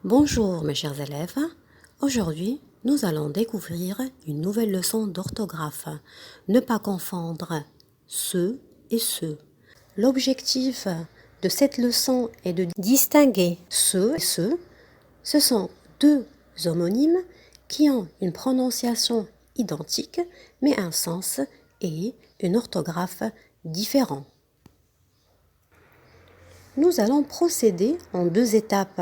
Bonjour mes chers élèves, aujourd'hui nous allons découvrir une nouvelle leçon d'orthographe. Ne pas confondre ce et ce. L'objectif de cette leçon est de distinguer ce et ce. Ce sont deux homonymes qui ont une prononciation identique mais un sens et une orthographe différents. Nous allons procéder en deux étapes.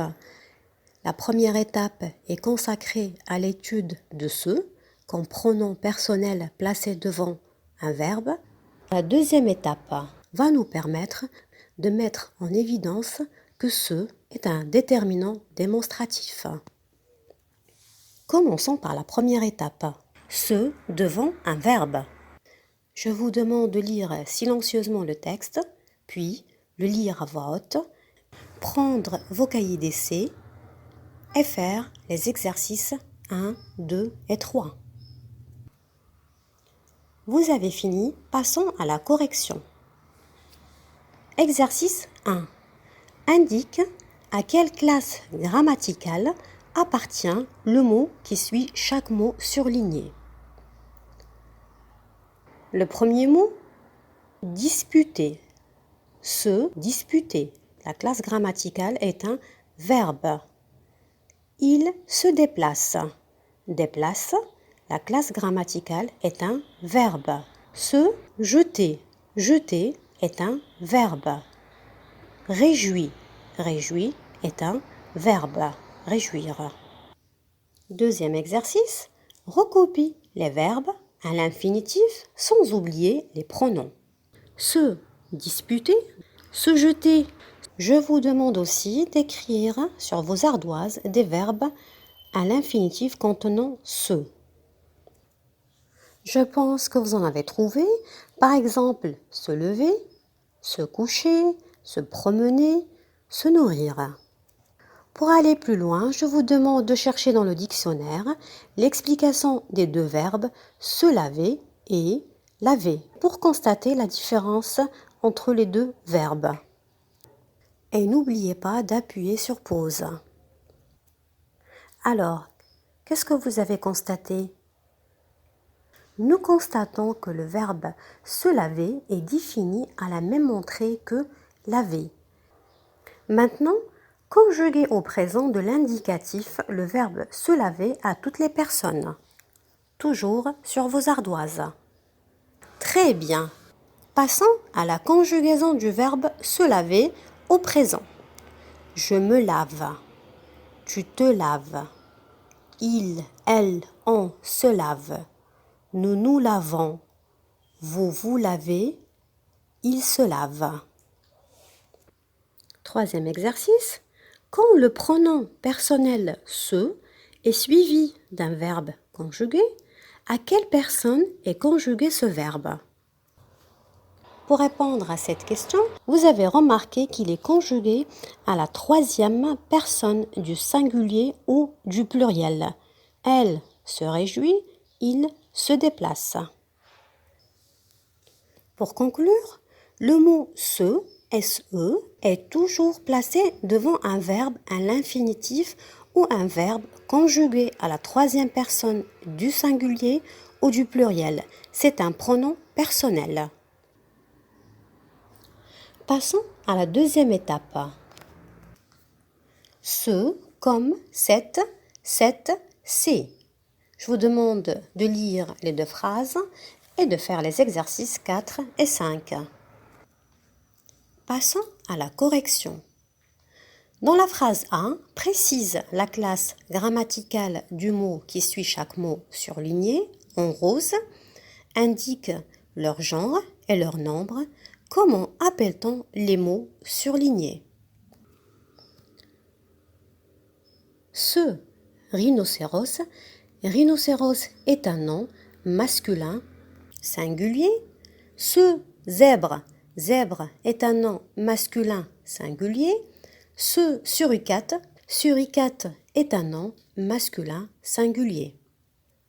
La première étape est consacrée à l'étude de ce comme pronom personnel placé devant un verbe. La deuxième étape va nous permettre de mettre en évidence que ce est un déterminant démonstratif. Commençons par la première étape. Ce devant un verbe. Je vous demande de lire silencieusement le texte, puis le lire à voix haute, prendre vos cahiers d'essai et faire les exercices 1, 2 et 3. Vous avez fini, passons à la correction. Exercice 1. Indique à quelle classe grammaticale appartient le mot qui suit chaque mot surligné. Le premier mot, disputer. Se disputer. La classe grammaticale est un verbe. Il se déplace. Déplace, la classe grammaticale est un verbe. Se jeter. Jeter est un verbe. Réjouir. Réjouir est un verbe. Réjouir. Deuxième exercice. Recopie les verbes à l'infinitif sans oublier les pronoms. Se disputer, se jeter. Je vous demande aussi d'écrire sur vos ardoises des verbes à l'infinitif contenant se. Je pense que vous en avez trouvé, par exemple, se lever, se coucher, se promener, se nourrir. Pour aller plus loin, je vous demande de chercher dans le dictionnaire l'explication des deux verbes se laver et laver pour constater la différence entre les deux verbes. Et n'oubliez pas d'appuyer sur pause. Alors, qu'est-ce que vous avez constaté? Nous constatons que le verbe se laver est défini à la même entrée que laver. Maintenant, conjuguez au présent de l'indicatif le verbe se laver à toutes les personnes. Toujours sur vos ardoises. Très bien. Passons à la conjugaison du verbe se laver au présent. Je me lave. Tu te laves. Il, elle, on se lave. Nous nous lavons. Vous vous lavez. Il se lave. Troisième exercice. Quand le pronom personnel se est suivi d'un verbe conjugué, à quelle personne est conjugué ce verbe? Pour répondre à cette question, vous avez remarqué qu'il est conjugué à la troisième personne du singulier ou du pluriel. Elle se réjouit, il se déplace. Pour conclure, le mot se, se, est toujours placé devant un verbe à l'infinitif ou un verbe conjugué à la troisième personne du singulier ou du pluriel. C'est un pronom personnel. Passons à la deuxième étape. Ce comme cette, c'est. Je vous demande de lire les deux phrases et de faire les exercices 4 et 5. Passons à la correction. Dans la phrase 1, précise la classe grammaticale du mot qui suit chaque mot surligné en rose, indique leur genre et leur nombre. Comment appelle-t-on les mots surlignés? Ce rhinocéros. Rhinocéros est un nom masculin singulier. Ce zèbre. Zèbre est un nom masculin singulier. Ce suricate. Suricate est un nom masculin singulier.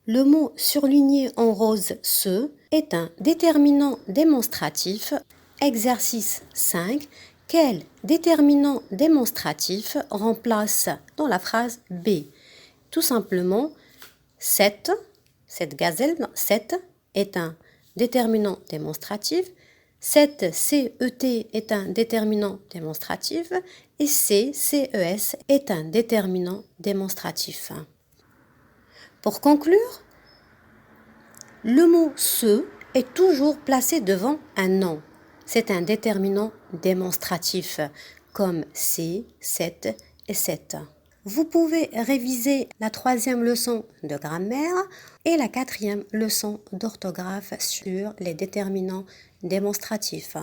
Le mot surligné en rose ce est un déterminant démonstratif. Exercice 5. Quel déterminant démonstratif remplace dans la phrase B? Tout simplement, cette gazelle, 7 est un déterminant démonstratif, cette CET est un déterminant démonstratif et CES est un déterminant démonstratif. Pour conclure, le mot ce est toujours placé devant un nom. C'est un déterminant démonstratif comme C, 7 et 7. Vous pouvez réviser la 3e leçon de grammaire et la 4e leçon d'orthographe sur les déterminants démonstratifs.